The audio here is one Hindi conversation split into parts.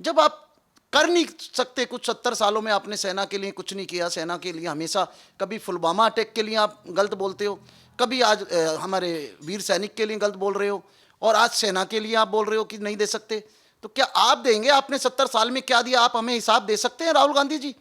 जब आप कर नहीं सकते कुछ, 70 सालों में आपने सेना के लिए कुछ नहीं किया, सेना के लिए हमेशा कभी पुलवामा अटैक के लिए आप गलत बोलते हो, कभी आज हमारे वीर सैनिक के लिए गलत बोल रहे हो, और आज सेना के लिए आप बोल रहे हो कि नहीं दे सकते। तो क्या आप देंगे? आपने 70 साल में क्या दिया, आप हमें हिसाब दे सकते हैं राहुल गांधी जी?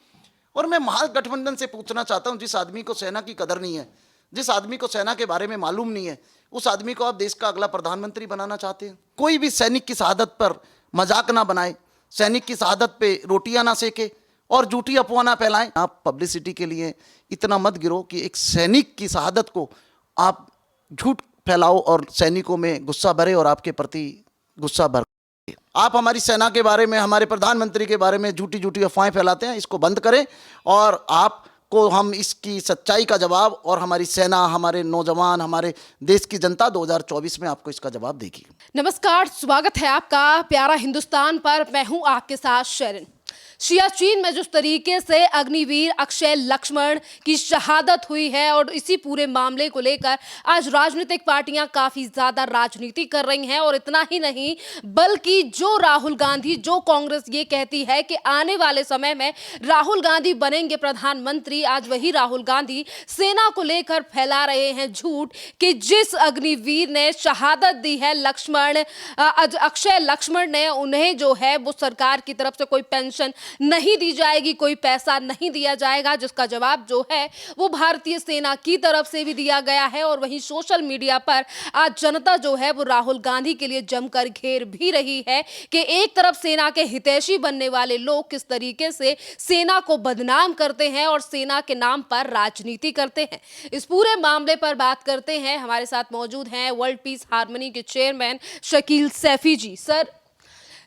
और मैं महागठबंधन से पूछना चाहता हूं, जिस आदमी को सेना की कदर नहीं है, जिस आदमी को सेना के बारे में मालूम नहीं है, उस आदमी को आप देश का अगला प्रधानमंत्री बनाना चाहते हैं? कोई भी सैनिक की शहादत पर मजाक ना बनाए, सैनिक की शहादत पे रोटियां ना सेके और झूठी अफवाह ना फैलाएं। आप पब्लिसिटी के लिए इतना मत गिरो कि एक सैनिक की शहादत को आप झूठ फैलाओ और सैनिकों में गुस्सा भरे और आपके प्रति गुस्सा भर। आप हमारी सेना के बारे में, हमारे प्रधानमंत्री के बारे में झूठी झूठी अफवाहें फैलाते हैं, इसको बंद करें और आपको हम इसकी सच्चाई का जवाब, और हमारी सेना, हमारे नौजवान, हमारे देश की जनता 2024 में आपको इसका जवाब देगी। नमस्कार, स्वागत है आपका प्यारा हिंदुस्तान पर। मैं हूं आपके साथ शरण। सियाचिन में जिस तरीके से अग्निवीर अक्षय लक्ष्मण की शहादत हुई है और इसी पूरे मामले को लेकर आज राजनीतिक पार्टियां काफी ज्यादा राजनीति कर रही हैं, और इतना ही नहीं बल्कि जो राहुल गांधी, जो कांग्रेस ये कहती है कि आने वाले समय में राहुल गांधी बनेंगे प्रधानमंत्री, आज वही राहुल गांधी सेना को लेकर फैला रहे हैं झूठ कि जिस अग्निवीर ने शहादत दी है लक्ष्मण, अक्षय लक्ष्मण ने, उन्हें जो है वो सरकार की तरफ से कोई पेंशन नहीं दी जाएगी, कोई पैसा नहीं दिया जाएगा, जिसका जवाब जो है वो भारतीय सेना की तरफ से भी दिया गया है। और वहीं सोशल मीडिया पर आज जनता जो है वो राहुल गांधी के लिए जमकर घेर भी रही है कि एक तरफ सेना के हितैषी बनने वाले लोग किस तरीके से सेना को बदनाम करते हैं और सेना के नाम पर राजनीति करते हैं। इस पूरे मामले पर बात करते हैं। हमारे साथ मौजूद हैं वर्ल्ड पीस हार्मनी के चेयरमैन शकील सैफी जी। सर,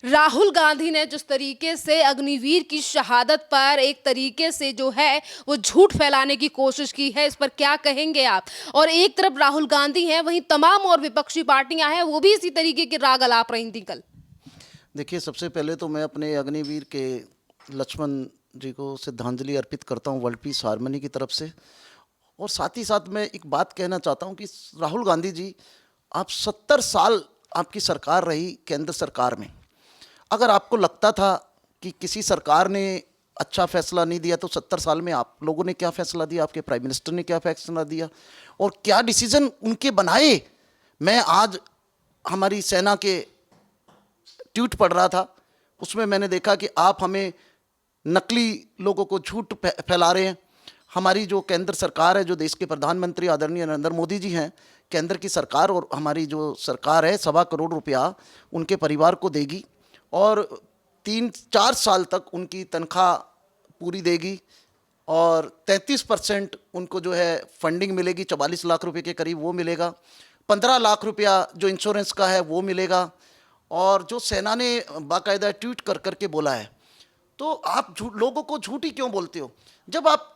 राहुल गांधी ने जिस तरीके से अग्निवीर की शहादत पर एक तरीके से जो है वो झूठ फैलाने की कोशिश की है, इस पर क्या कहेंगे आप? और एक तरफ राहुल गांधी हैं, वहीं तमाम और विपक्षी पार्टियां हैं, वो भी इसी तरीके के राग अलाप रही थी कल। देखिए, सबसे पहले तो मैं अपने अग्निवीर के लक्ष्मण जी को श्रद्धांजलि अर्पित करता हूं वर्ल्ड पीस हार्मनी की तरफ से। और साथ ही साथ मैं एक बात कहना चाहता हूं कि राहुल गांधी जी, आप 70 साल आपकी सरकार रही केंद्र सरकार में। अगर आपको लगता था कि किसी सरकार ने अच्छा फैसला नहीं दिया, तो 70 साल में आप लोगों ने क्या फैसला दिया, आपके प्राइम मिनिस्टर ने क्या फैसला दिया और क्या डिसीजन उनके बनाए? मैं आज हमारी सेना के ट्वीट पढ़ रहा था, उसमें मैंने देखा कि आप हमें नकली लोगों को झूठ फैला रहे हैं। हमारी जो केंद्र सरकार है, जो देश के प्रधानमंत्री आदरणीय नरेंद्र मोदी जी हैं, केंद्र की सरकार, और हमारी जो सरकार है 1.25 करोड़ रुपया उनके परिवार को देगी और 3-4 साल तक उनकी तनख्वाह पूरी देगी और 33% उनको जो है फंडिंग मिलेगी, 44 लाख रुपए के करीब वो मिलेगा। 15 लाख रुपया जो इंश्योरेंस का है वो मिलेगा। और जो सेना ने बाकायदा ट्वीट कर करके बोला है, तो आप लोगों को झूठी क्यों बोलते हो? जब आप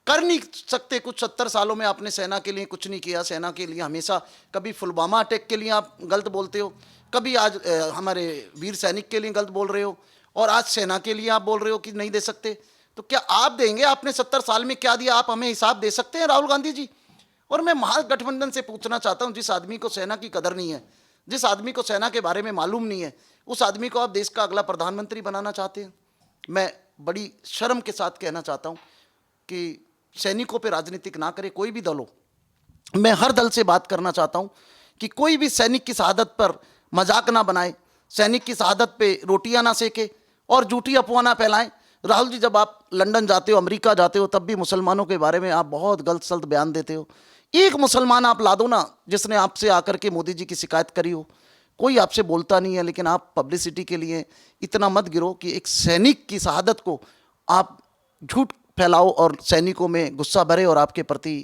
कर नहीं सकते कुछ, 70 सालों में आपने सेना के लिए कुछ नहीं किया, सेना के लिए हमेशा कभी पुलवामा अटैक के लिए आप गलत बोलते हो, कभी आज हमारे वीर सैनिक के लिए गलत बोल रहे हो, और आज सेना के लिए आप बोल रहे हो कि नहीं दे सकते। तो क्या आप देंगे? आपने 70 साल में क्या दिया, आप हमें हिसाब दे सकते हैं राहुल गांधी जी? और मैं महागठबंधन से पूछना चाहता हूं, जिस आदमी को सेना की कदर नहीं है, जिस आदमी को सेना के बारे में मालूम नहीं है, उस आदमी को आप देश का अगला प्रधानमंत्री बनाना चाहते हैं? मैं बड़ी शर्म के साथ कहना चाहता हूं कि सैनिकों पे राजनीतिक ना करे कोई भी दल हो। मैं हर दल से बात करना चाहता हूं कि कोई भी सैनिक की शहादत पर मजाक ना बनाए, सैनिक की शहादत पे रोटियां ना सेके और झूठी अफवाह ना फैलाएं। राहुल जी, जब आप लंदन जाते हो, अमेरिका जाते हो, तब भी मुसलमानों के बारे में आप बहुत गलत सलत बयान देते हो। एक मुसलमान आप ला दो ना जिसने आपसे आकर के मोदी जी की शिकायत करी हो। कोई आपसे बोलता नहीं है, लेकिन आप पब्लिसिटी के लिए इतना मत गिरो कि एक सैनिक की शहादत को आप झूठ फैलाओ और सैनिकों में गुस्सा भरे और आपके प्रति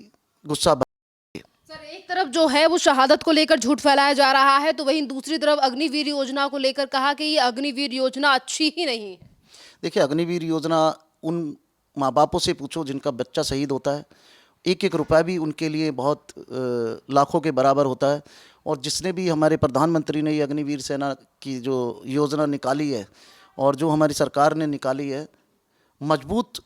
गुस्सा भरे। सर, एक तरफ जो है वो शहादत को लेकर झूठ फैलाया जा रहा है, तो वहीं दूसरी तरफ अग्निवीर योजना को लेकर कहा कि ये अग्निवीर योजना अच्छी ही नहीं है। देखिए, अग्निवीर योजना उन माँ बापों से पूछो जिनका बच्चा शहीद होता है। एक एक रुपया भी उनके लिए बहुत लाखों के बराबर होता है। और जिसने भी, हमारे प्रधानमंत्री ने ये अग्निवीर सेना की जो योजना निकाली है और जो हमारी सरकार ने निकाली है, मजबूत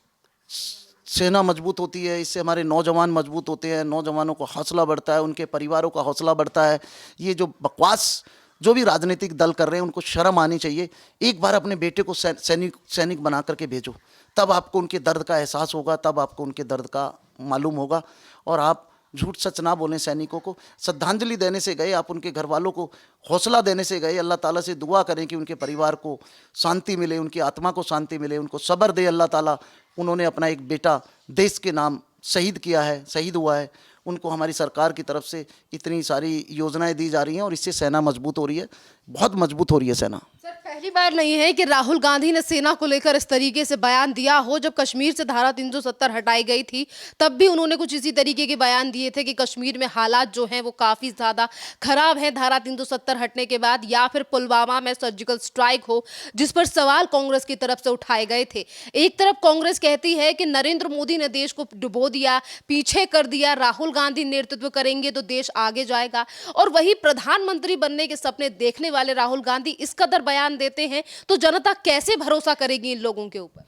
सेना मजबूत होती है, इससे हमारे नौजवान मजबूत होते हैं, नौजवानों को हौसला बढ़ता है, उनके परिवारों का हौसला बढ़ता है। ये जो बकवास जो भी राजनीतिक दल कर रहे हैं उनको शर्म आनी चाहिए। एक बार अपने बेटे को सैनिक बना करके भेजो, तब आपको उनके दर्द का एहसास होगा, तब आपको उनके दर्द का मालूम होगा। और आप झूठ सच ना बोलें। सैनिकों को श्रद्धांजलि देने से गए, आप उनके घर वालों को हौसला देने से गए। अल्लाह ताला से दुआ करें कि उनके परिवार को शांति मिले, उनकी आत्मा को शांति मिले, उनको सब्र दे अल्लाह ताला। उन्होंने अपना एक बेटा देश के नाम शहीद किया है, शहीद हुआ है। उनको हमारी सरकार की तरफ से इतनी सारी योजनाएं दी जा रही हैं और इससे सेना मजबूत हो रही है, बहुत मजबूत हो रही है सेना। सर, पहली बार नहीं है कि राहुल गांधी ने सेना को लेकर इस तरीके से बयान दिया हो। जब कश्मीर से धारा 370 हटाई गई थी तब भी उन्होंने कुछ इसी तरीके के बयान दिए थे कि कश्मीर में हालात जो हैं वो काफ़ी ज़्यादा खराब हैं धारा 370 हटने के बाद, या फिर पुलवामा में सर्जिकल स्ट्राइक हो जिस पर सवाल कांग्रेस की तरफ से उठाए गए थे। एक तरफ कांग्रेस कहती है कि नरेंद्र मोदी ने देश को डुबो दिया, पीछे कर दिया, राहुल गांधी नेतृत्व करेंगे तो देश आगे जाएगा, और वही प्रधानमंत्री बनने के सपने देखने वाले राहुल गांधी इस कदर बयान देते हैं तो जनता कैसे भरोसा करेगी इन लोगों के ऊपर?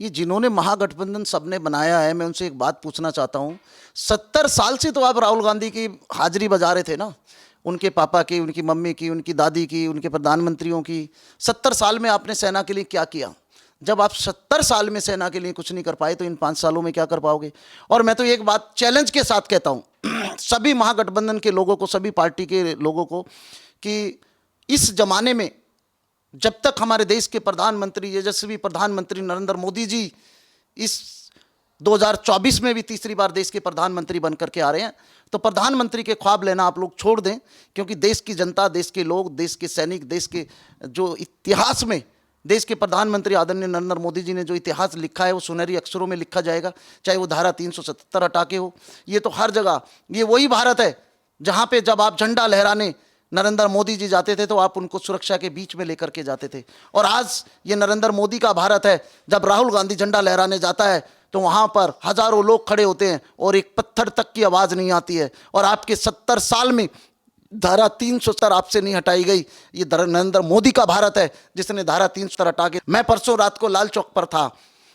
ये जिन्होंने महागठबंधन सबने बनाया है, मैं उनसे एक बात पूछना चाहता हूँ। 70 साल से तो आप राहुल गांधी की हाजिरी बजा रहे थे ना, उनके पापा की, उनकी मम्मी की, उनकी दादी की, उनके प्रधानमंत्रियों की। 70 साल में आपने सेना के लिए क्या किया? जब आप 70 साल में सेना के लिए कुछ नहीं कर पाए तो इन 5 सालों में क्या कर पाओगे? और मैं तो एक बात चैलेंज के साथ कहता हूँ सभी महागठबंधन के लोगों को, सभी पार्टी के लोगों को, कि इस जमाने में जब तक हमारे देश के प्रधानमंत्री, यशस्वी प्रधानमंत्री नरेंद्र मोदी जी इस 2024 में भी तीसरी बार देश के प्रधानमंत्री बनकर के आ रहे हैं, तो प्रधानमंत्री के ख्वाब लेना आप लोग छोड़ दें। क्योंकि देश की जनता, देश के लोग, देश के सैनिक, देश के जो इतिहास में देश के प्रधानमंत्री आदरणीय नरेंद्र मोदी जी ने जो इतिहास लिखा है वो सुनहरी अक्षरों में लिखा जाएगा, चाहे वो धारा 377 हटा के हो। ये तो हर जगह, ये वही भारत है जहाँ पे जब आप झंडा लहराने नरेंद्र मोदी जी जाते थे तो आप उनको सुरक्षा के बीच में लेकर के जाते थे। और आज ये नरेंद्र मोदी का भारत है, जब राहुल गांधी झंडा लहराने जाता है तो वहाँ पर हजारों लोग खड़े होते हैं और एक पत्थर तक की आवाज़ नहीं आती है। और आपके 70 साल में धारा 370 आपसे नहीं हटाई गई। ये नरेंद्र मोदी का भारत है जिसने धारा 370 हटा के। मैं परसों रात को लाल चौक पर था,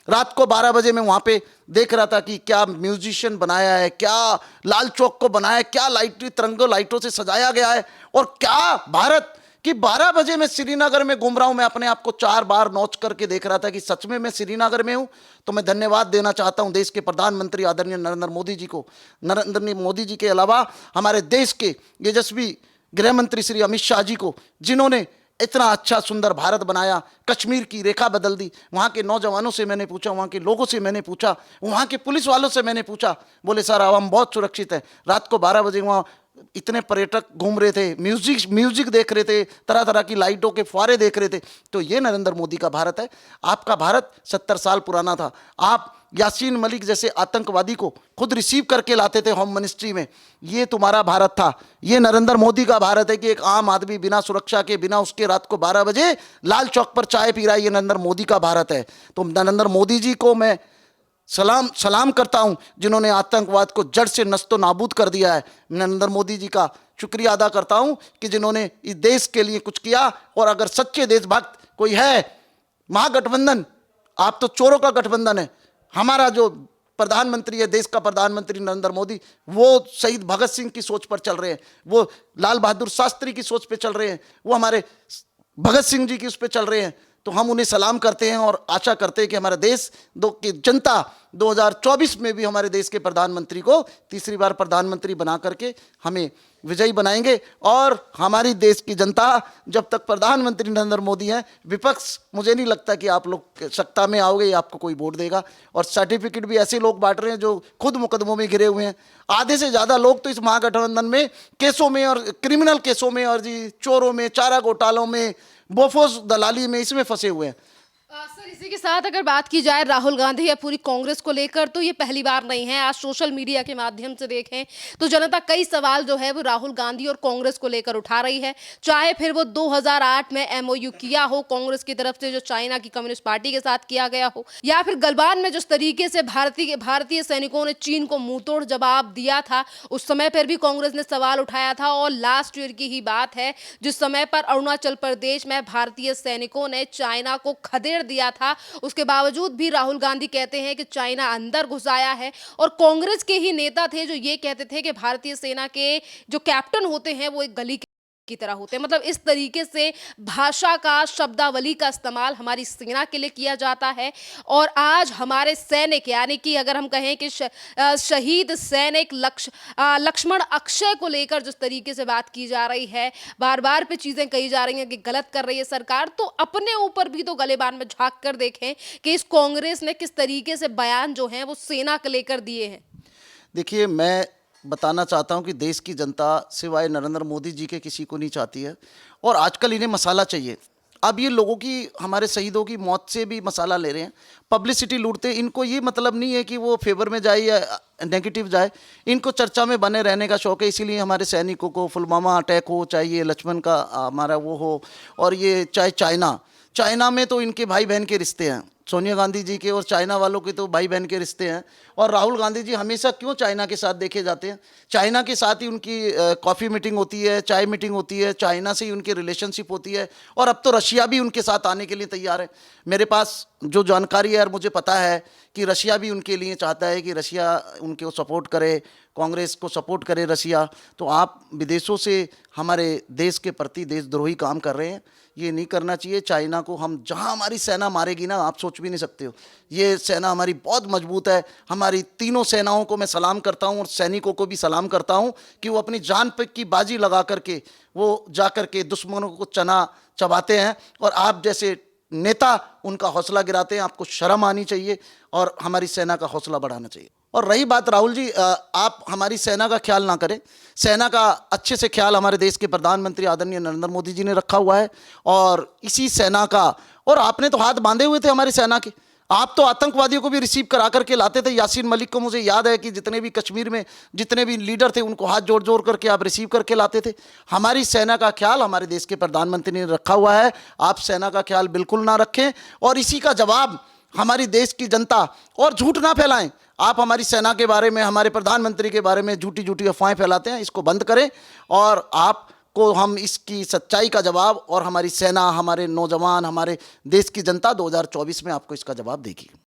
रात को 12 बजे मैं वहाँ पे देख रहा था कि क्या म्यूजिशियन बनाया है, क्या लाल चौक को बनाया है, क्या तिरंगों लाइटों से सजाया गया है, और क्या भारत कि 12 बजे मैं श्रीनगर में घूम रहा हूं। मैं अपने आप को 4 बार नोच करके देख रहा था कि सच में मैं श्रीनगर में हूं। तो मैं धन्यवाद देना चाहता हूं देश के प्रधानमंत्री आदरणीय नरेंद्र मोदी जी को। नरेंद्र मोदी जी के अलावा हमारे देश के यशस्वी गृह मंत्री श्री अमित शाह जी को, जिन्होंने इतना अच्छा सुंदर भारत बनाया, कश्मीर की रेखा बदल दी। वहाँ के नौजवानों से मैंने पूछा, वहाँ के लोगों से मैंने पूछा, वहाँ के पुलिस वालों से मैंने पूछा, बोले सर अब हम बहुत सुरक्षित हैं। रात को 12 बजे वहाँ इतने पर्यटक घूम रहे थे, म्यूजिक देख रहे थे, तरह तरह की लाइटों के फुहारे देख रहे थे। तो ये नरेंद्र मोदी का भारत है। आपका भारत 70 साल पुराना था। आप यासीन मलिक जैसे आतंकवादी को खुद रिसीव करके लाते थे होम मिनिस्ट्री में। ये तुम्हारा भारत था। ये नरेंद्र मोदी का भारत है कि एक आम आदमी बिना सुरक्षा के, बिना उसके रात को 12 बजे लाल चौक पर चाय पी रहा है। ये नरेंद्र मोदी का भारत है। तो नरेंद्र मोदी जी को मैं सलाम करता हूं, जिन्होंने आतंकवाद को जड़ से नस्तो नाबूद कर दिया है। नरेंद्र मोदी जी का शुक्रिया अदा करता हूं कि जिन्होंने इस देश के लिए कुछ किया। और अगर सच्चे देशभक्त कोई है, महागठबंधन आप तो चोरों का गठबंधन है। हमारा जो प्रधानमंत्री है, देश का प्रधानमंत्री नरेंद्र मोदी, वो शहीद भगत सिंह की सोच पर चल रहे हैं, वो लाल बहादुर शास्त्री की सोच पे चल रहे हैं, वो हमारे भगत सिंह जी की उस पर चल रहे हैं। तो हम उन्हें सलाम करते हैं और आशा करते हैं कि हमारा देश की जनता 2024 में भी हमारे देश के प्रधानमंत्री को तीसरी बार प्रधानमंत्री बना करके हमें विजयी बनाएंगे। और हमारी देश की जनता जब तक प्रधानमंत्री नरेंद्र मोदी हैं, विपक्ष मुझे नहीं लगता कि आप लोग सत्ता में आओगे या आपको कोई वोट देगा। और सर्टिफिकेट भी ऐसे लोग बांट रहे हैं जो खुद मुकदमों में घिरे हुए हैं। आधे से ज़्यादा लोग तो इस महागठबंधन में केसों में और क्रिमिनल केसों में और जी चोरों में, चारा घोटालों में, बोफोर्स दलाली में, इसमें फंसे हुए हैं। सर, इसी के साथ अगर बात की जाए राहुल गांधी या पूरी कांग्रेस को लेकर, तो ये पहली बार नहीं है। आज सोशल मीडिया के माध्यम से देखें तो जनता कई सवाल जो है वो राहुल गांधी और कांग्रेस को लेकर उठा रही है। चाहे फिर वो 2008 में एमओयू किया हो कांग्रेस की तरफ से जो चाइना की कम्युनिस्ट पार्टी के साथ किया गया हो, या फिर गलवान में जिस तरीके से भारतीय सैनिकों ने चीन को मुंहतोड़ जवाब दिया था, उस समय पर भी कांग्रेस ने सवाल उठाया था। और लास्ट ईयर की ही बात है जिस समय पर अरुणाचल प्रदेश में भारतीय सैनिकों ने चाइना को खदेड़ दिया था, उसके बावजूद भी राहुल गांधी कहते हैं कि चाइना अंदर घुस आया है। और कांग्रेस के ही नेता थे जो ये कहते थे कि भारतीय सेना के जो कैप्टन होते हैं वो एक गली की तरह होते हैं। मतलब इस तरीके से भाषा का, शब्दावली का इस्तेमाल हमारी सेना के लिए किया जाता है। और आज हमारे सैनिक, यानी कि अगर हम कहें कि शहीद सैनिक लक्ष्मण अक्षय को लेकर जिस तरीके से बात की जा रही है, बार बार पे चीजें कही जा रही हैं कि गलत कर रही है सरकार, तो अपने ऊपर भी तो गलेबान में झांक कर देखें कि इस कांग्रेस ने किस तरीके से बयान जो हैं वो सेना को लेकर दिए हैं। देखिए, मैं बताना चाहता हूं कि देश की जनता सिवाय नरेंद्र मोदी जी के किसी को नहीं चाहती है, और आजकल इन्हें मसाला चाहिए। अब ये लोगों की, हमारे शहीदों की मौत से भी मसाला ले रहे हैं, पब्लिसिटी लूटते। इनको ये मतलब नहीं है कि वो फेवर में जाए या नेगेटिव जाए, इनको चर्चा में बने रहने का शौक है। इसीलिए हमारे सैनिकों को पुलवामा अटैक हो, चाहे ये लक्ष्मण का हमारा वो हो, और ये चाहे चाइना में तो इनके भाई बहन के रिश्ते हैं, सोनिया गांधी जी के और चाइना वालों के तो भाई बहन के रिश्ते हैं। और राहुल गांधी जी हमेशा क्यों चाइना के साथ देखे जाते हैं? चाइना के साथ ही उनकी कॉफ़ी मीटिंग होती है, चाय मीटिंग होती है, चाइना से ही उनकी रिलेशनशिप होती है, और अब तो रशिया भी उनके साथ आने के लिए तैयार है। मेरे पास जो जानकारी है और मुझे पता है कि रशिया भी उनके लिए चाहता है कि रशिया उनको सपोर्ट करे, कांग्रेस को सपोर्ट करे रशिया। तो आप विदेशों से हमारे देश के प्रति देशद्रोही काम कर रहे हैं, ये नहीं करना चाहिए। चाइना को हम, जहां हमारी सेना मारेगी ना, आप सोच भी नहीं सकते हो, ये सेना हमारी बहुत मजबूत है। हमारी तीनों सेनाओं को मैं सलाम करता हूं, और सैनिकों को भी सलाम करता हूं कि वो अपनी जान पे की बाजी लगा करके वो जा करके दुश्मनों को चना चबाते हैं, और आप जैसे नेता उनका हौसला गिराते हैं। आपको शर्म आनी चाहिए और हमारी सेना का हौसला बढ़ाना चाहिए। और रही बात राहुल जी, आप हमारी सेना का ख्याल ना करें। सेना का अच्छे से ख्याल हमारे देश के प्रधानमंत्री आदरणीय नरेंद्र मोदी जी ने रखा हुआ है, और इसी सेना का, और आपने तो हाथ बांधे हुए थे हमारी सेना के। आप तो आतंकवादियों को भी रिसीव करा करके लाते थे। यासीन मलिक को मुझे याद है कि जितने भी कश्मीर में जितने भी लीडर थे, उनको हाथ जोड़ जोड़ करके आप रिसीव करके लाते थे। हमारी सेना का ख्याल हमारे देश के प्रधानमंत्री ने रखा हुआ है। आप सेना का ख्याल बिल्कुल ना रखें, और इसी का जवाब हमारी देश की जनता, और झूठ ना फैलाएं। आप हमारी सेना के बारे में, हमारे प्रधानमंत्री के बारे में झूठी झूठी अफवाहें फैलाते हैं, इसको बंद करें। और आपको हम इसकी सच्चाई का जवाब, और हमारी सेना, हमारे नौजवान, हमारे देश की जनता 2024 में आपको इसका जवाब देगी।